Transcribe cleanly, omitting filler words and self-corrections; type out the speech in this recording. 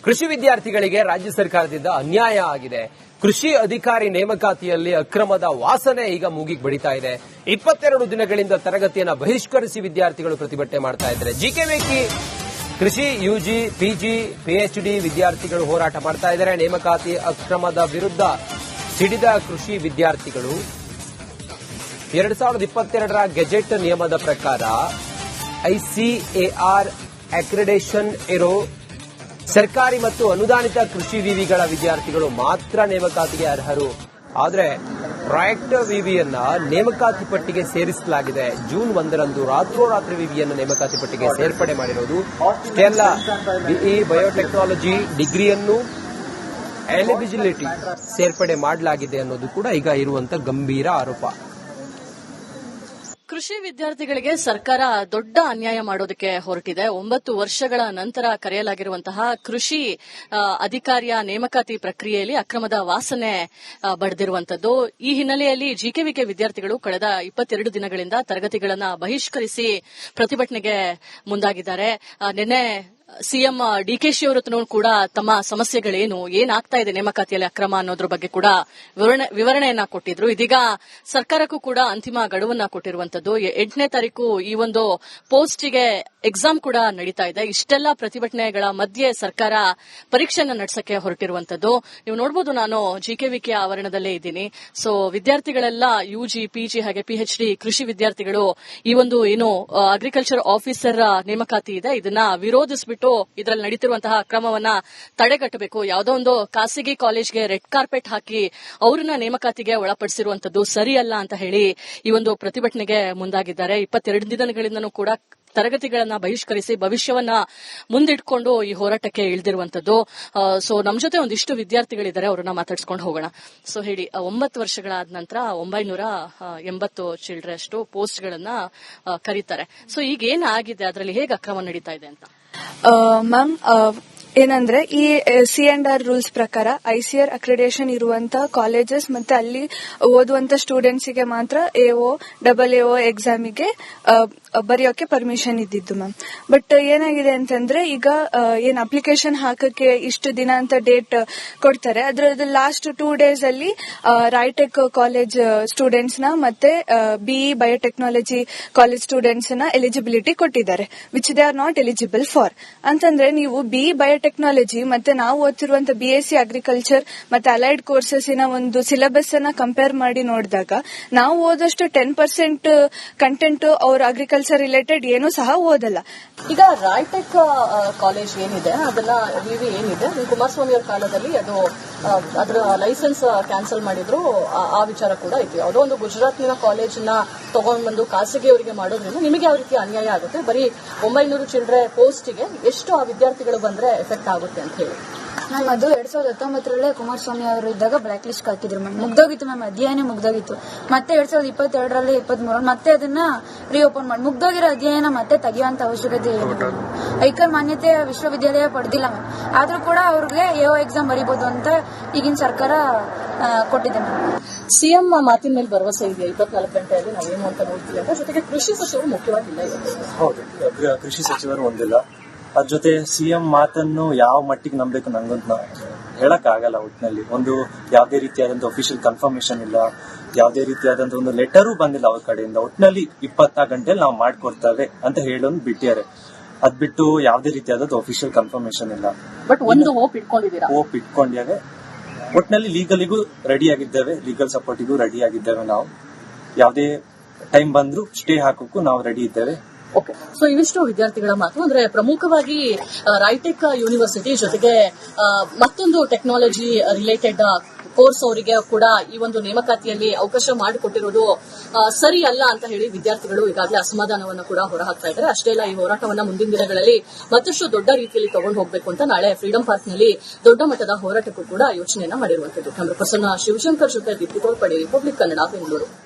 ಕೃಷಿ ವಿದ್ಯಾರ್ಥಿಗಳಿಗೆ ರಾಜ್ಯ ಸರ್ಕಾರದಿಂದ ಅನ್ಯಾಯ ಆಗಿದೆ. ಕೃಷಿ ಅಧಿಕಾರಿ ನೇಮಕಾತಿಯಲ್ಲಿ ಅಕ್ರಮದ ವಾಸನೆ ಈಗ ಮೂಗಿಗೆ ಬಡಿತಾ ಇದೆ. 22 ದಿನಗಳಿಂದ ತರಗತಿಯನ್ನು ಬಹಿಷ್ಕರಿಸಿ ವಿದ್ಯಾರ್ಥಿಗಳು ಪ್ರತಿಭಟನೆ ಮಾಡ್ತಾ ಇದ್ದಾರೆ. ಜಿಕೆವಿಕೆ ಕೃಷಿ ಯುಜಿ, ಪಿಜಿ, ಪಿಎಚ್ಡಿ ವಿದ್ಯಾರ್ಥಿಗಳು ಹೋರಾಟ ಮಾಡ್ತಾ ಇದ್ದಾರೆ. ನೇಮಕಾತಿ ಅಕ್ರಮದ ವಿರುದ್ಧ ಸಿಡಿದ ಕೃಷಿ ವಿದ್ಯಾರ್ಥಿಗಳು 2022ರ ಗೆಜೆಟ್ ನಿಯಮದ ಪ್ರಕಾರ ಐಸಿಎಆರ್ ಅಕ್ರಿಡೇಷನ್ ಇರೋ ಸರ್ಕಾರಿ ಮತ್ತು ಅನುದಾನಿತ ಕೃಷಿ ವಿವಿಗಳ ವಿದ್ಯಾರ್ಥಿಗಳು ಮಾತ್ರ ನೇಮಕಾತಿಗೆ ಅರ್ಹರು. ಆದರೆ ಪ್ರಾಜೆಕ್ಟ್ ವಿವಿಯನ್ನ ನೇಮಕಾತಿ ಪಟ್ಟಿಗೆ ಸೇರಿಸಲಾಗಿದೆ. ಜೂನ್ 1ರಂದು ರಾತ್ರೋರಾತ್ರಿ ವಿವಿಯನ್ನು ನೇಮಕಾತಿ ಪಟ್ಟಿಗೆ ಸೇರ್ಪಡೆ ಮಾಡಿರುವುದು. ಇಷ್ಟೇ ಅಲ್ಲ, ಬಿಇ ಬಯೋಟೆಕ್ನಾಲಜಿ ಡಿಗ್ರಿಯನ್ನು ಎಲಿಜಿಬಿಲಿಟಿ ಸೇರ್ಪಡೆ ಮಾಡಲಾಗಿದೆ ಅನ್ನೋದು ಕೂಡ ಈಗ ಇರುವಂತಹ ಗಂಭೀರ ಆರೋಪ. ಕೃಷಿ ವಿದ್ಯಾರ್ಥಿಗಳಿಗೆ ಸರ್ಕಾರ ದೊಡ್ಡ ಅನ್ಯಾಯ ಮಾಡೋದಕ್ಕೆ ಹೊರಟಿದೆ. 9 ವರ್ಷಗಳ ನಂತರ ಕರೆಯಲಾಗಿರುವಂತಹ ಕೃಷಿ ಅಧಿಕಾರಿಯ ನೇಮಕಾತಿ ಪ್ರಕ್ರಿಯೆಯಲ್ಲಿ ಅಕ್ರಮದ ವಾಸನೆ ಬಡಿದಿರುವಂತದ್ದು. ಈ ಹಿನ್ನೆಲೆಯಲ್ಲಿ ಜಿಕೆವಿಕೆ ವಿದ್ಯಾರ್ಥಿಗಳು ಕಳೆದ 22 ದಿನಗಳಿಂದ ತರಗತಿಗಳನ್ನ ಬಹಿಷ್ಕರಿಸಿ ಪ್ರತಿಭಟನೆಗೆ ಮುಂದಾಗಿದ್ದಾರೆ. ನಿನ್ನೆ ಸಿಎಂ ಡಿಕೆಶಿ ಅವರು ಕೂಡ ತಮ್ಮ ಸಮಸ್ಯೆಗಳೇನು, ಏನಾಗ್ತಾ ಇದೆ ನೇಮಕಾತಿಯಲ್ಲಿ ಅಕ್ರಮ ಅನ್ನೋದ್ರ ಬಗ್ಗೆ ಕೂಡ ವಿವರಣೆಯನ್ನ ಕೊಟ್ಟಿದ್ರು. ಇದೀಗ ಸರ್ಕಾರಕ್ಕೂ ಕೂಡ ಅಂತಿಮ ಗಡುವನ್ನ ಕೊಟ್ಟಿರುವಂತದ್ದು. 8ನೇ ತಾರೀಕು ಈ ಒಂದು ಪೋಸ್ಟ್ಗೆ ಎಕ್ಸಾಮ್ ಕೂಡ ನಡೀತಾ ಇದೆ. ಇಷ್ಟೆಲ್ಲ ಪ್ರತಿಭಟನೆಗಳ ಮಧ್ಯೆ ಸರ್ಕಾರ ಪರೀಕ್ಷೆಯನ್ನ ನಡೆಸಕ್ಕೆ ಹೊರಟಿರುವಂತದ್ದು. ನೀವು ನೋಡಬಹುದು, ನಾನು ಜಿಕೆವಿಕೆ ಆವರಣದಲ್ಲೇ ಇದ್ದೀನಿ. ಸೊ ವಿದ್ಯಾರ್ಥಿಗಳೆಲ್ಲ ಯುಜಿ, ಪಿಜಿ ಹಾಗೆ ಪಿಎಚ್ಡಿ ಕೃಷಿ ವಿದ್ಯಾರ್ಥಿಗಳು ಈ ಒಂದು ಏನು ಅಗ್ರಿಕಲ್ಚರ್ ಆಫೀಸರ್ ನೇಮಕಾತಿ ಇದೆ ಇದನ್ನ ವಿರೋಧಿಸಿಬಿಟ್ಟು ಇದರಲ್ಲಿ ನಡೀತಿರುವಂತಹ ಅಕ್ರಮವನ್ನ ತಡೆಗಟ್ಟಬೇಕು, ಯಾವುದೋ ಒಂದು ಖಾಸಗಿ ಕಾಲೇಜ್ಗೆ ರೆಡ್ ಕಾರ್ಪೆಟ್ ಹಾಕಿ ಅವರನ್ನ ನೇಮಕಾತಿಗೆ ಒಳಪಡಿಸಿರುವಂತದ್ದು ಸರಿಯಲ್ಲ ಅಂತ ಹೇಳಿ ಈ ಒಂದು ಪ್ರತಿಭಟನೆಗೆ ಮುಂದಾಗಿದ್ದಾರೆ. 22 ದಿನಗಳಿಂದನೂ ಕೂಡ ತರಗತಿಗಳನ್ನ ಬಹಿಷ್ಕರಿಸಿ ಭವಿಷ್ಯವನ್ನ ಮುಂದಿಟ್ಕೊಂಡು ಈ ಹೋರಾಟಕ್ಕೆ ಇಳಿದಿರುವಂತದ್ದು. ಸೊ ನಮ್ ಜೊತೆ ಒಂದಿಷ್ಟು ವಿದ್ಯಾರ್ಥಿಗಳಿದ್ದಾರೆ, ಅವರನ್ನ ಮಾತಾಡ್ಸ್ಕೊಂಡು ಹೋಗೋಣ. ಸೊ ಹೇಳಿ, 9 ವರ್ಷಗಳಾದ ನಂತರ 980 ಚಿಲ್ಡ್ರಷ್ಟು ಪೋಸ್ಟ್ ಗಳನ್ನ ಕರೀತಾರೆ. ಸೊ ಈಗ ಏನಾಗಿದೆ, ಅದರಲ್ಲಿ ಹೇಗೆ ಅಕ್ರಮ ನಡೀತಾ ಇದೆ ಅಂತ? ಮ್ಯಾಮ್, ಏನಂದ್ರೆ ಈ C&R ರೂಲ್ಸ್ ಪ್ರಕಾರ ಐಸಿಆರ್ ಅಕ್ರಿಡೇಷನ್ ಇರುವಂತ ಕಾಲೇಜಸ್ ಮತ್ತೆ ಅಲ್ಲಿ ಓದುವಂತ ಸ್ಟೂಡೆಂಟ್ಸ್ ಗೆ ಮಾತ್ರ AO ಎಕ್ಸಾಮಿಗೆ ಬರೆಯೋಕೆ ಪರ್ಮಿಷನ್ ಇದ್ದಿದ್ದು ಮ್ಯಾಮ್. ಬಟ್ ಏನಾಗಿದೆ ಅಂತಂದ್ರೆ ಈಗ ಏನ್ ಅಪ್ಲಿಕೇಶನ್ ಹಾಕಕ್ಕೆ ಇಷ್ಟು ದಿನ ಅಂತ ಡೇಟ್ ಕೊಡ್ತಾರೆ, ಅದ್ರದ್ದು ಲಾಸ್ಟ್ 2 ಡೇಸ್ ಅಲ್ಲಿ ರೈಟೆಕ್ ಕಾಲೇಜ್ ಸ್ಟೂಡೆಂಟ್ಸ್ ನ ಮತ್ತೆ ಬಿಇ ಬಯೋಟೆಕ್ನಾಲಜಿ ಕಾಲೇಜ್ ಸ್ಟೂಡೆಂಟ್ಸ್ ನ ಎಲಿಜಿಬಿಲಿಟಿ ಕೊಟ್ಟಿದ್ದಾರೆ, which they are not eligible for. ಅಂತಂದ್ರೆ ನೀವು ಬಿಇ ಬಯೋಟೆಕ್ನಾಲಜಿ ಮತ್ತೆ ನಾವು ಓದ್ತಿರುವಂತ BSc ಅಗ್ರಿಕಲ್ಚರ್ ಮತ್ತೆ ಅಲೈಡ್ ಕೋರ್ಸಸ್ ನ ಒಂದು ಸಿಲೆಬಸ್ ಅನ್ನ ಕಂಪೇರ್ ಮಾಡಿ ನೋಡಿದಾಗ ನಾವು ಓದಷ್ಟು 10% ಕಂಟೆಂಟ್ ಅವ್ರ ಅಗ್ರಿಕಲ್ಚರ್ ರಿಲೇಟೆಡ್ ಏನು ಸಹ ಓದಲ್ಲ. ಈಗ ರೈಟೆಕ್ ಕಾಲೇಜ್ ಏನಿದೆ ಅದನ್ನ ವಿವಿ ಏನಿದೆ, ಕುಮಾರಸ್ವಾಮಿ ಅವರ ಕಾಲದಲ್ಲಿ ಅದರ ಲೈಸೆನ್ಸ್ ಕ್ಯಾನ್ಸಲ್ ಮಾಡಿದ್ರು. ಆ ವಿಚಾರ ಕೂಡ ಇತ್ತು. ಯಾವುದೋ ಒಂದು ಗುಜರಾತ್ನ ಕಾಲೇಜನ್ನ ತಗೊಂಡ್ ಬಂದು ಖಾಸಗಿಯವರಿಗೆ ಮಾಡೋದ್ರಿಂದ ನಿಮಗೆ ಯಾವ ರೀತಿ ಅನ್ಯಾಯ ಆಗುತ್ತೆ? ಬರೀ 900 ಚಿಲ್ಡ್ರೆ ಪೋಸ್ಟ್ಗೆ ಎಷ್ಟು ಆ ವಿದ್ಯಾರ್ಥಿಗಳು ಬಂದ್ರೆ ಎಫೆಕ್ಟ್ ಆಗುತ್ತೆ ಅಂತ ಹೇಳಿ ಮ್ಯಾಮ್, ಅದು 2019ರಲ್ಲೇ ಕುಮಾರಸ್ವಾಮಿ ಅವರು ಇದ್ದಾಗ ಬ್ಲಾಕ್ ಲಿಸ್ಟ್ ಹಾಕಿದ್ರು ಮ್ಯಾಮ್. ಮುಗ್ದೋಗಿತ್ತು ಮ್ಯಾಮ್, ಅಧ್ಯಯನ ಮುಗ್ದೋಗಿತ್ತು. ಮತ್ತೆ 2022ರಲ್ಲಿ 23ರಲ್ಲಿ ಮತ್ತೆ ಅದನ್ನ ರಿಓಪನ್ ಮಾಡಿ ಮುಗ್ದೋಗಿರೋ ಅಧ್ಯಯನ ಮತ್ತೆ ತೆಗೆಯುವಂತ ಅವಶ್ಯಕತೆ ಏನಿದೆ. ಐಕರ್ ಮಾನ್ಯತೆ ವಿಶ್ವವಿದ್ಯಾಲಯ ಪಡೆದಿಲ್ಲ ಮ್ಯಾಮ್, ಆದ್ರೂ ಕೂಡ ಅವ್ರಿಗೆ AO ಎಕ್ಸಾಮ್ ಬರೀಬಹುದು ಅಂತ ಈಗಿನ ಸರ್ಕಾರ ಕೊಟ್ಟಿದೆ ಮ್ಯಾಮ್. ಸಿಎಂ ಮಾತಿನ ಮೇಲೆ ಭರವಸೆ ಇದೆ, 24 ಗಂಟೆಯಲ್ಲಿ ನಾವೇನು ಅಂತ ನೋಡ್ತೀವಿ ಅಂತ. ಜೊತೆಗೆ ಕೃಷಿ ಸಚಿವರು ಮುಖ್ಯವಾಗಿಲ್ಲ. ಹೌದು, ಕೃಷಿ ಸಚಿವರು ಒಂದಿಲ್ಲ. ಅದ್ರ ಜೊತೆ ಸಿಎಂ ಮಾತನ್ನು ಯಾವ ಮಟ್ಟಿಗೆ ನಂಬಬೇಕು ನಂಗಂತ ಹೇಳಕ್ ಆಗಲ್ಲ. ಒಟ್ಟಿನಲ್ಲಿ ಒಂದು ಯಾವುದೇ ರೀತಿಯಾದಂತ ಅಫಿಷಿಯಲ್ ಕನ್ಫರ್ಮೇಶನ್ ಇಲ್ಲ, ಯಾವುದೇ ರೀತಿಯಾದಂತ ಒಂದು ಲೆಟರು ಬಂದಿಲ್ಲ ಅವ್ರ ಕಡೆಯಿಂದ. ಒಟ್ಟಿನಲ್ಲಿ 24 ಗಂಟೆಯಲ್ಲಿ ನಾವು ಮಾಡ್ಕೊಡ್ತೇವೆ ಅಂತ ಹೇಳೋದು ಬಿಟ್ಟಿದ್ದಾರೆ. ಅದ್ ಬಿಟ್ಟು ಯಾವುದೇ ರೀತಿಯಾದ ಅಫಿಷಿಯಲ್ ಕನ್ಫರ್ಮೇಶನ್ ಇಲ್ಲ. ಬಟ್ ಒಂದು ಹೋಪ್ ಇಟ್ಕೊಂಡಿದ್ದೇವೆ. ಒಟ್ಟಿನಲ್ಲಿ ಲೀಗಲಿಗೂ ರೆಡಿ ಆಗಿದ್ದೇವೆ, ಲೀಗಲ್ ಸಪೋರ್ಟಿಗೂ ರೆಡಿ ಆಗಿದ್ದೇವೆ. ನಾವು ಯಾವುದೇ ಟೈಮ್ ಬಂದ್ರು ಸ್ಟೇ ಹಾಕೋಕ್ಕೂ ನಾವು ರೆಡಿ ಇದ್ದೇವೆ. ಓಕೆ, ಸೊ ಇವಿಷ್ಟು ವಿದ್ಯಾರ್ಥಿಗಳ ಮಾತು. ಅಂದ್ರೆ ಪ್ರಮುಖವಾಗಿ ರೈಟೆಕ್ ಯೂನಿವರ್ಸಿಟಿ ಜೊತೆಗೆ ಮತ್ತೊಂದು ಟೆಕ್ನಾಲಜಿ ರಿಲೇಟೆಡ್ ಕೋರ್ಸ್ ಅವರಿಗೆ ಕೂಡ ಈ ಒಂದು ನೇಮಕಾತಿಯಲ್ಲಿ ಅವಕಾಶ ಮಾಡಿಕೊಟ್ಟಿರೋದು ಸರಿ ಅಲ್ಲ ಅಂತ ಹೇಳಿ ವಿದ್ಯಾರ್ಥಿಗಳು ಈಗಾಗಲೇ ಅಸಮಾಧಾನವನ್ನು ಕೂಡ ಹೊರಹಾಕ್ತಾ ಇದ್ದಾರೆ. ಅಷ್ಟೇ ಅಲ್ಲ, ಈ ಹೋರಾಟವನ್ನ ಮುಂದಿನ ದಿನಗಳಲ್ಲಿ ಮತ್ತಷ್ಟು ದೊಡ್ಡ ರೀತಿಯಲ್ಲಿ ತಗೊಂಡು ಹೋಗಬೇಕು ಅಂತ ನಾಳೆ ಫ್ರೀಡಂ ಪಾರ್ಕ್ ನಲ್ಲಿ ದೊಡ್ಡ ಮಟ್ಟದ ಹೋರಾಟಕ್ಕೂ ಕೂಡ ಯೋಚನೆಯನ್ನ ಮಾಡಿರುವಂತದ್ದು. ಕ್ಯಾಮರಾ ಪರ್ಸನ್ ಶಿವಶಂಕರ್ ಜೊತೆ ದೀಪ್ತಿ ತೋರ್ಪಡೆ, ರಿಪಬ್ಲಿಕ್ ಕನ್ನಡ, ಬೆಂಗಳೂರು.